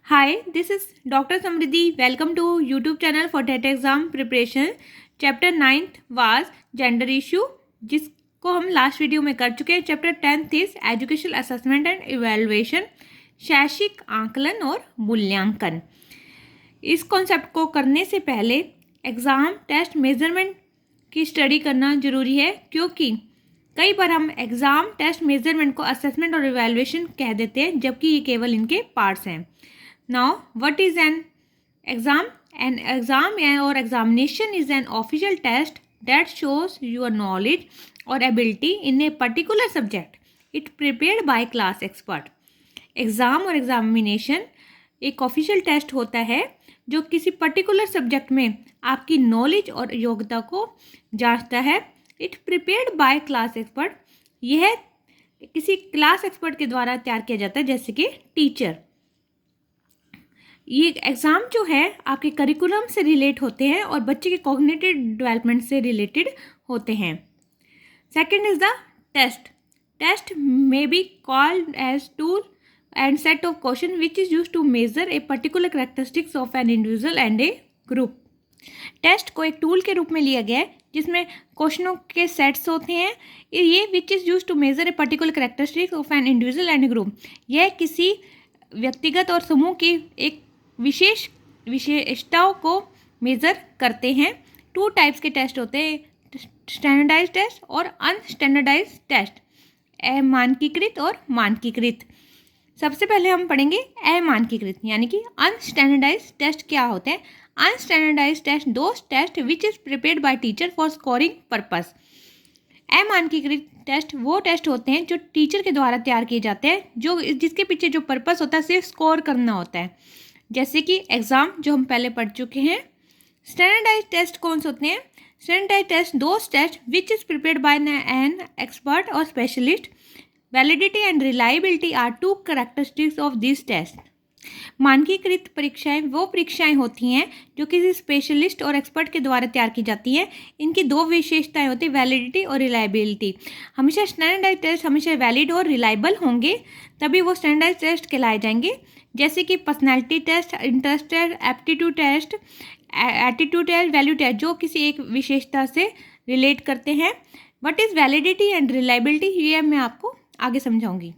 Hi, this is Dr. Samriddhi. Welcome to YouTube channel for TET exam preparation. Chapter 9th was gender issue, जिसको हम last video में कर चुके हैं. Chapter 10th is educational assessment and evaluation, शैक्षिक आंकलन और मूल्यांकन. इस कॉन्सेप्ट को करने से पहले एग्ज़ाम टेस्ट मेजरमेंट की स्टडी करना ज़रूरी है, क्योंकि कई बार हम एग्ज़ाम टेस्ट मेजरमेंट को असेसमेंट और इवेलुएशन कह देते हैं, जबकि ये केवल इनके पार्ट्स हैं. Now, what is an exam? An exam or examination is an official test that shows your knowledge or ability in a particular subject. It prepared by class expert. Exam और examination एक official test होता है जो किसी particular subject में आपकी knowledge और योग्यता को जांचता है. It prepared by class expert. यह किसी क्लास एक्सपर्ट के द्वारा तैयार किया जाता है, जैसे कि टीचर. ये एग्ज़ाम जो है आपके करिकुलम से रिलेट होते हैं और बच्चे के कॉग्निटिव डेवलपमेंट से रिलेटेड होते हैं. Second is the test. Test may be called as tool and set of question which is use to measure a particular characteristics of an individual and a group. Test को एक tool के रूप में लिया गया है जिसमें क्वेश्चनों के सेट्स होते हैं. ये which is use to measure a particular characteristics of an individual and a group. यह किसी व्यक्तिगत और समूह की एक विशेषताओं को मेज़र करते हैं. टू टाइप्स के टेस्ट होते हैं, स्टैंडर्डाइज टेस्ट और अनस्टैंडर्डाइज टेस्ट, अमानकीकृत और मानकीकृत. सबसे पहले हम पढ़ेंगे अमानकीकृत यानी कि अनस्टैंडर्डाइज टेस्ट क्या होते हैं. Unstandardized test those test which is prepared by teacher for scoring purpose. अमानकीकृत टेस्ट वो टेस्ट होते हैं जो टीचर के द्वारा तैयार किए जाते हैं, जो जिसके पीछे जो पर्पस होता है सिर्फ स्कोर करना होता है, जैसे कि एग्ज़ाम जो हम पहले पढ़ चुके हैं. स्टैंडर्डाइज टेस्ट कौन से होते हैं. Standardized test those test which is prepared by an expert और specialist. Validity and reliability are two characteristics of this test. मानकीकृत परीक्षाएं वो परीक्षाएं होती हैं जो किसी स्पेशलिस्ट और एक्सपर्ट के द्वारा तैयार की जाती हैं. इनकी दो विशेषताएं होती हैं, वैलिडिटी और रिलायबिलिटी. हमेशा स्टैंडर्डाइज टेस्ट हमेशा वैलिड और रिलायबल होंगे, तभी वो स्टैंडर्डाइज टेस्ट कहलाए जाएंगे, जैसे कि personality test, interest test, aptitude test, attitude test, value test, जो किसी एक विशेषता से रिलेट करते हैं. What is validity and reliability, ये मैं आपको आगे समझाऊंगी.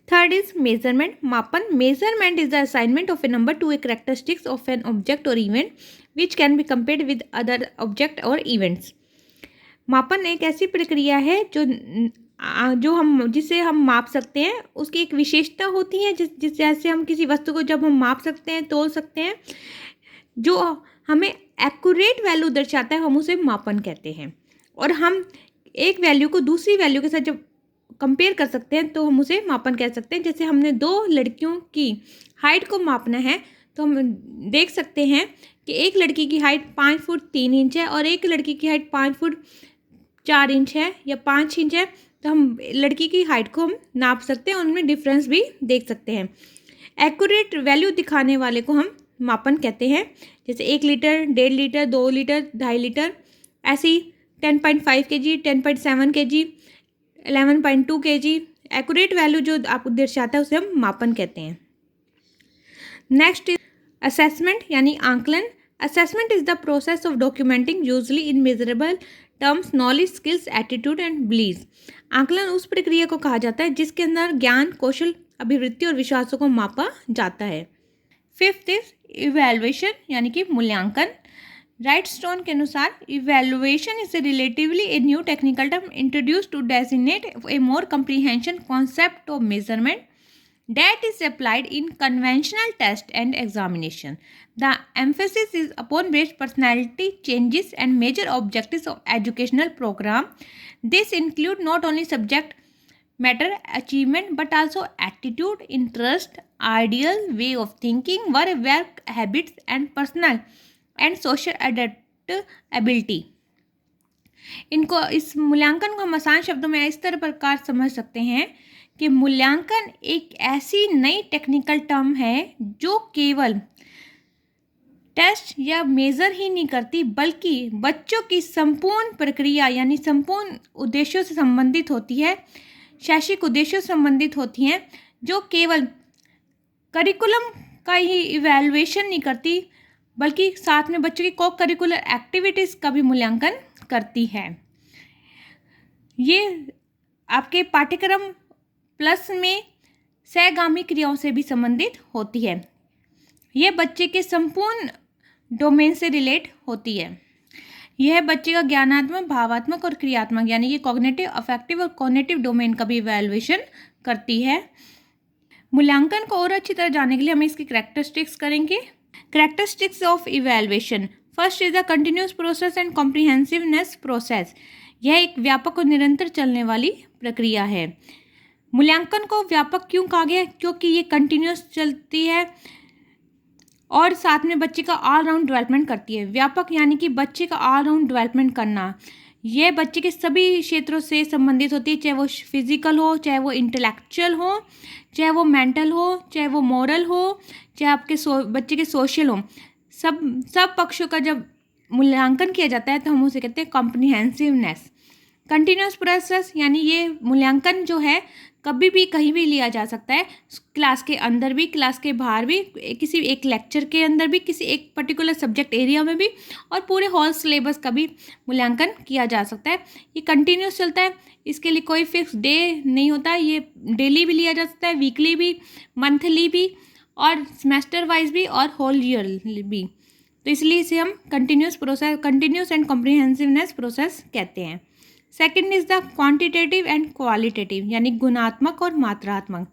थर्ड इज मेजरमेंट, मापन. Measurement is the assignment of a number to a characteristics of an object or event which can be compared with other object और events. मापन एक ऐसी प्रक्रिया है जिसे हम माप सकते हैं. उसकी एक विशेषता होती है जिस जैसे हम किसी वस्तु को जब हम माप सकते हैं, तोल सकते हैं, जो हमें एक्यूरेट वैल्यू दर्शाता है, हम उसे मापन कहते हैं. और हम एक वैल्यू को दूसरी वैल्यू के साथ जब कंपेयर कर सकते हैं तो हम उसे मापन कह सकते हैं. जैसे हमने दो लड़कियों की हाइट को मापना है तो हम देख सकते हैं कि एक लड़की की हाइट 5 फुट 3 इंच है और एक लड़की की हाइट 5 फुट 4 इंच है या 5 इंच है. तो हम लड़की की हाइट को हम नाप सकते हैं और उनमें डिफरेंस भी देख सकते हैं. एक्यूरेट वैल्यू दिखाने वाले को हम मापन कहते हैं. जैसे 1 लीटर, 1.5 लीटर, 2 लीटर, 2.5 लीटर, ऐसे ही 10.5 kg, 10.7 kg, 11.2 kg. Accurate value जो आपको दर्शाता है उसे हम मापन कहते हैं. नेक्स्ट इज असेसमेंट यानी आंकलन. Assessment is the process of documenting usually in measurable terms knowledge, skills, attitude and beliefs. आंकलन उस प्रक्रिया को कहा जाता है जिसके अंदर ज्ञान, कौशल, अभिवृत्ति और विश्वासों को मापा जाता है. फिफ्थ इज इवैल्यूएशन यानी कि मूल्यांकन. राइटस्टोन के अनुसार evaluation is relatively a new technical term introduce to designate a more comprehension concept of measurement that is applied in conventional test and examination. The emphasis is upon based personality changes and major objectives of educational program. This include not only subject matter achievement but also attitude, interest, ideal, way of thinking, work habits and personal and social adaptability. इनको इस मूल्यांकन को हम आसान शब्दों में इस तरह प्रकार समझ सकते हैं कि मूल्यांकन एक ऐसी नई टेक्निकल टर्म है जो केवल टेस्ट या मेज़र ही नहीं करती, बल्कि बच्चों की संपूर्ण प्रक्रिया यानी संपूर्ण उद्देश्यों से संबंधित होती है, शैक्षिक उद्देश्यों से संबंधित होती हैं, जो केवल करिकुलम का ही इवैल्यूएशन नहीं करती, बल्कि साथ में बच्चों की को करिकुलर एक्टिविटीज़ का भी मूल्यांकन करती है। ये आपके पाठ्यक्रम प्लस में सहगामी क्रियाओं से भी संबंधित होती है। यह बच्चे के संपूर्ण डोमेन से रिलेट होती है। यह बच्चे का ज्ञानात्मक, भावात्मक और क्रियात्मक यानी कि कॉग्निटिव, अफेक्टिव और कॉग्निटिव डोमेन का भी इवैल्यूएशन करती है। मूल्यांकन को और अच्छी तरह जानने के लिए हम इसकी कैरेक्टरिस्टिक्स करेंगे। Characteristics of evaluation, first is the continuous process and comprehensiveness process. यह एक व्यापक और निरंतर चलने वाली प्रक्रिया है। मूल्यांकन को व्यापक क्यों कहा गया? क्योंकि ये कंटिन्यूस चलती है और साथ में बच्चे का ऑल राउंड डेवलपमेंट करती है। व्यापक यानी कि बच्चे का ऑल राउंड डेवलपमेंट करना, यह बच्चे के सभी क्षेत्रों से संबंधित होती है, चाहे वो फिजिकल हो, चाहे वो इंटेलेक्चुअल हो, चाहे वो मेंटल हो, चाहे वो मोरल हो, चाहे आपके बच्चे के सोशल हो। सब पक्षों का जब मूल्यांकन किया जाता है तो हम उसे कहते हैं कॉम्प्रिहेंसिवनेस। कंटिन्यूस प्रोसेस यानी ये मूल्यांकन जो है कभी भी कहीं भी लिया जा सकता है, क्लास के अंदर भी, क्लास के बाहर भी, किसी एक लेक्चर के अंदर भी, किसी एक पर्टिकुलर सब्जेक्ट एरिया में भी, और पूरे होल सिलेबस का भी मूल्यांकन किया जा सकता है। ये कंटिन्यूस चलता है, इसके लिए कोई फिक्स डे नहीं होता है। ये डेली भी लिया जा सकता है, वीकली भी, मंथली भी, और सेमेस्टर वाइज भी, और होल ईयर भी। तो इसलिए इसे हम कंटिन्यूस एंड कॉम्प्रिहेंसिवनेस प्रोसेस कहते हैं। Second is the quantitative and qualitative यानी गुणात्मक और मात्रात्मक।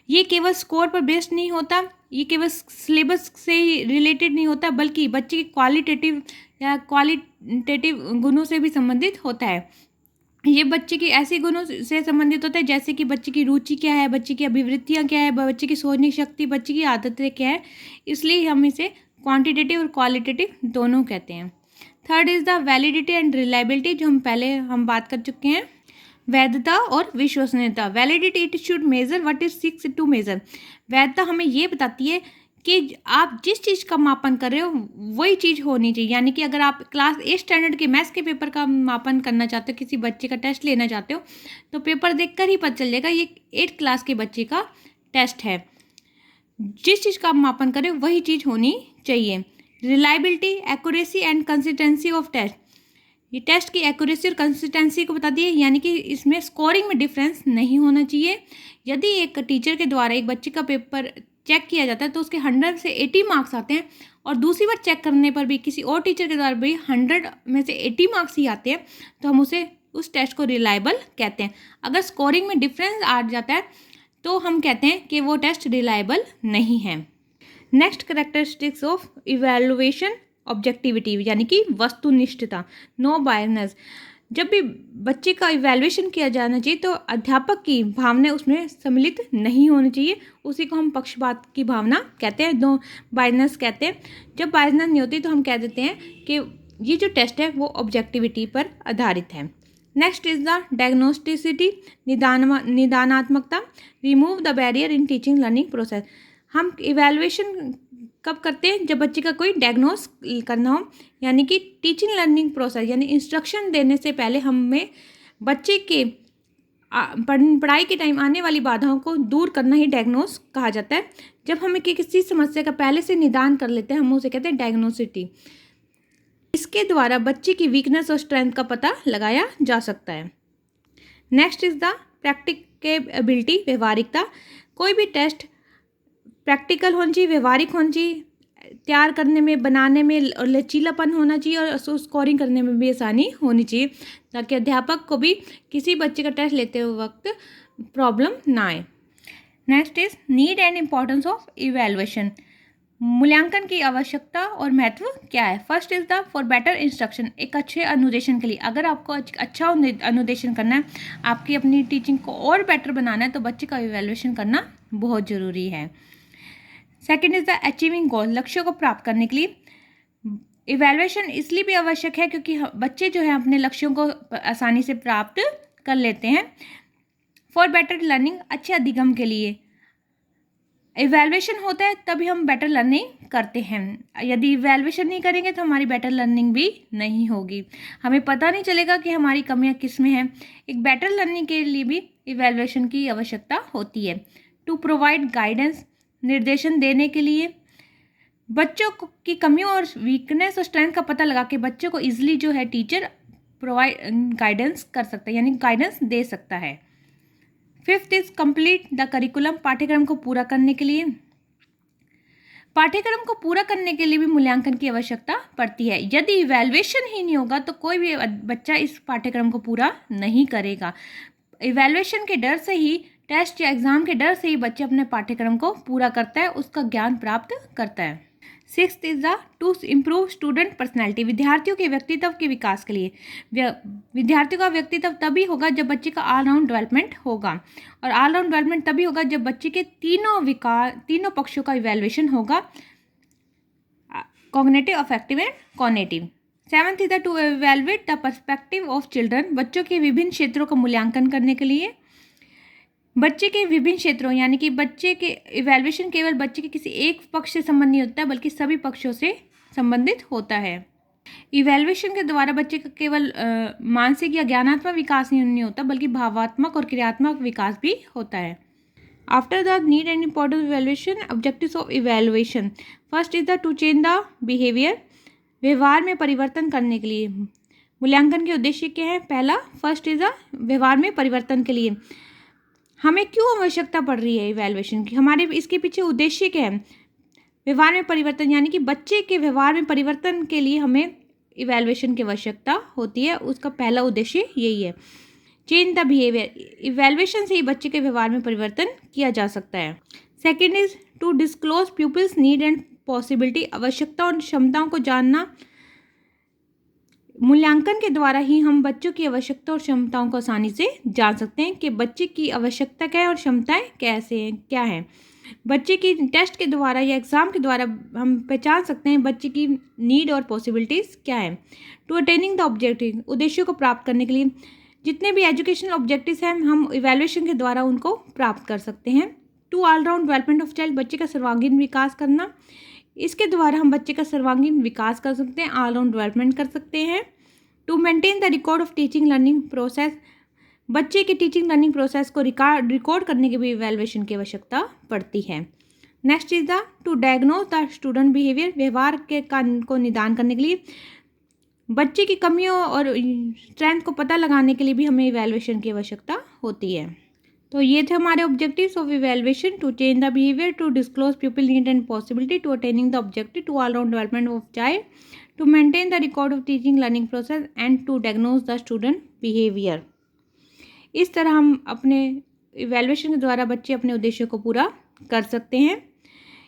ये केवल स्कोर पर बेस्ड नहीं होता, ये केवल सिलेबस से रिलेटेड नहीं होता, बल्कि बच्चे के क्वालिटेटिव गुणों से भी संबंधित होता है। ये बच्चे के ऐसे गुणों से संबंधित होता है जैसे कि बच्चे की रुचि क्या है, बच्चे की अभिवृत्तियाँ क्या है, बच्चे की सोचने की शक्ति, बच्चे की आदतें क्या है। इसलिए हम इसे क्वांटिटेटिव और क्वालिटेटिव दोनों कहते हैं। Third is the validity and reliability, जो हम बात कर चुके हैं। वैधता और विश्वसनीयता। Validity, it should measure what is seeks to measure. वैधता हमें ये बताती है कि आप जिस चीज़ का मापन कर रहे हो वही चीज़ होनी चाहिए। यानी कि अगर आप क्लास 8 स्टैंडर्ड के मैथ्स के पेपर का मापन करना चाहते हो, किसी बच्चे का टेस्ट लेना चाहते हो, तो पेपर देखकर ही पता चल जाएगा ये 8 क्लास के बच्चे का टेस्ट है। जिस चीज़ का आप मापन करें वही चीज़ होनी चाहिए। Reliability, accuracy and consistency of test. ये टेस्ट की एक्यूरेसी और कंसिस्टेंसी को बताती है, यानी कि इसमें स्कोरिंग में डिफरेंस नहीं होना चाहिए। यदि एक टीचर के द्वारा एक बच्चे का पेपर चेक किया जाता है तो उसके 100 से 80 मार्क्स आते हैं, और दूसरी बार चेक करने पर भी किसी और टीचर के द्वारा भी 100 में से 80 मार्क्स ही आते हैं, तो हम उस टेस्ट को रिलायबल कहते हैं। अगर स्कोरिंग में डिफरेंस आ जाता है तो हम कहते हैं कि वो टेस्ट रिलायबल नहीं है। Next characteristics of evaluation, objectivity यानी कि वस्तुनिष्ठता, नो बायसनेस। जब भी बच्चे का इवैल्यूएशन किया जाना चाहिए तो अध्यापक की भावना उसमें सम्मिलित नहीं होनी चाहिए। उसी को हम पक्षपात की भावना कहते हैं, नो बायसनेस कहते हैं। जब बायसनेस नहीं होती तो हम कह देते हैं कि ये जो टेस्ट है वो ऑब्जेक्टिविटी पर आधारित है। नेक्स्ट इज द डायग्नोस्टिसिटी, निदानात्मकता, remove the barrier in teaching learning process. हम इवैल्यूएशन कब करते हैं? जब बच्चे का कोई डायग्नोस करना हो, यानी कि टीचिंग लर्निंग प्रोसेस यानी इंस्ट्रक्शन देने से पहले हमें बच्चे के पढ़ाई के टाइम आने वाली बाधाओं को दूर करना ही डायग्नोस कहा जाता है। जब हमें किसी समस्या का पहले से निदान कर लेते हैं हम उसे कहते हैं डायग्नोसिटी। इसके द्वारा बच्चे की वीकनेस और स्ट्रेंथ का पता लगाया जा सकता है। नेक्स्ट इज द प्रैक्टिकेबिलिटी, व्यवहारिकता। कोई भी टेस्ट प्रैक्टिकल होना चाहिए, व्यवहारिक होना चाहिए, तैयार करने में, बनाने में लचीलापन होना चाहिए, और स्कोरिंग करने में भी आसानी होनी चाहिए, ताकि अध्यापक को भी किसी बच्चे का टेस्ट लेते हुए वक्त प्रॉब्लम ना आए। Next is need and importance of evaluation. मूल्यांकन की आवश्यकता और महत्व क्या है? First is the for better instruction, एक अच्छे अनुदेशन के लिए। अगर आपको अच्छा अनुदेशन करना है, आपकी अपनी टीचिंग को और बेटर बनाना है, तो बच्चे का इवैल्यूएशन करना बहुत ज़रूरी है। सेकेंड इज द अचीविंग गोल, लक्ष्यों को प्राप्त करने के लिए इवैल्यूएशन इसलिए भी आवश्यक है क्योंकि बच्चे जो है अपने लक्ष्यों को आसानी से प्राप्त कर लेते हैं। फॉर बेटर लर्निंग, अच्छे अधिगम के लिए इवैल्यूएशन होता है तभी हम बेटर लर्निंग करते हैं। यदि इवैल्यूएशन नहीं करेंगे तो हमारी बेटर लर्निंग भी नहीं होगी, हमें पता नहीं चलेगा कि हमारी कमियां किस में हैं। एक बेटर लर्निंग के लिए भी इवैल्यूएशन की आवश्यकता होती है। टू प्रोवाइड गाइडेंस, निर्देशन देने के लिए, बच्चों की कमियों और वीकनेस और स्ट्रेंथ का पता लगा के बच्चों को इजीली जो है टीचर प्रोवाइड गाइडेंस कर सकता है, यानी गाइडेंस दे सकता है। 5th is complete the curriculum, पाठ्यक्रम को पूरा करने के लिए। पाठ्यक्रम को पूरा करने के लिए भी मूल्यांकन की आवश्यकता पड़ती है। यदि इवैल्यूएशन ही नहीं होगा तो कोई भी बच्चा इस पाठ्यक्रम को पूरा नहीं करेगा। इवैल्यूएशन के डर से ही, टेस्ट या एग्जाम के डर से ही बच्चे अपने पाठ्यक्रम को पूरा करता है, उसका ज्ञान प्राप्त करता है। 6th is the to improve student personality, विद्यार्थियों के व्यक्तित्व के विकास के लिए। विद्यार्थियों का व्यक्तित्व तभी होगा जब बच्चे का ऑलराउंड डेवलपमेंट होगा, और ऑलराउंड डेवलपमेंट तभी होगा जब बच्चे के तीनों पक्षों का इवैल्यूएशन होगा, cognitive, affective and cognitive. 7th is the to evaluate the perspective of children, बच्चों के विभिन्न क्षेत्रों का मूल्यांकन करने के लिए। बच्चे के विभिन्न क्षेत्रों, यानी कि बच्चे के इवैल्यूएशन केवल बच्चे के किसी एक पक्ष से संबंध नहीं होता बल्कि सभी पक्षों से संबंधित होता है। इवैल्यूएशन के द्वारा बच्चे का केवल मानसिक या ज्ञानात्मक विकास नहीं होता बल्कि भावात्मक और क्रियात्मक विकास भी होता है। After the need and importance evaluation, objectives of evaluation. First is the to change the behaviour, व्यवहार में परिवर्तन करने के लिए। मूल्यांकन के उद्देश्य क्या है? पहला, फर्स्ट इज द व्यवहार में परिवर्तन के लिए हमें क्यों आवश्यकता पड़ रही है इवैल्यूएशन की, हमारे इसके पीछे उद्देश्य क्या है? व्यवहार में परिवर्तन, यानी कि बच्चे के व्यवहार में परिवर्तन के लिए हमें इवैल्यूएशन की आवश्यकता होती है, उसका पहला उद्देश्य यही है। चेंज द बिहेवियर, इवैल्यूएशन से ही बच्चे के व्यवहार में परिवर्तन किया जा सकता है। Second is to disclose people's need and possibility, आवश्यकता और क्षमताओं को जानना। मूल्यांकन के द्वारा ही हम बच्चों की आवश्यकता और क्षमताओं को आसानी से जान सकते हैं कि बच्चे की आवश्यकता क्या है और क्षमताएं कैसे हैं, क्या है। बच्चे की टेस्ट के द्वारा या एग्ज़ाम के द्वारा हम पहचान सकते हैं बच्चे की नीड और पॉसिबिलिटीज़ क्या है। टू अटेनिंग द ऑब्जेक्टिव, उद्देश्यों को प्राप्त करने के लिए जितने भी एजुकेशनल ऑब्जेक्टिव्स हैं हम इवैल्यूएशन के द्वारा उनको प्राप्त कर सकते हैं। To all round development of child, बच्चे का सर्वांगीण विकास करना, इसके द्वारा हम बच्चे का सर्वांगीण विकास कर सकते हैं, ऑलराउंड डेवलपमेंट कर सकते हैं। To maintain the record of teaching learning process, बच्चे के टीचिंग लर्निंग प्रोसेस को रिकॉर्ड करने की भी इवैल्यूएशन की आवश्यकता पड़ती है। Next is the to diagnose the student behaviour, व्यवहार के को निदान करने के लिए बच्चे की कमियों और स्ट्रेंथ को पता लगाने के लिए भी हमें इवैल्यूएशन की आवश्यकता होती है। तो ये थे हमारे objectives of evaluation. To change the behaviour, to disclose people need and possibility, to attaining the objective, to all round development of child, to maintain the record of teaching learning process and to diagnose the student behaviour. इस तरह हम अपने evaluation के द्वारा बच्चे अपने उद्देश्यों को पूरा कर सकते हैं।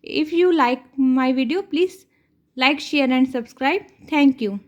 If you like my video please like, share and subscribe. Thank you.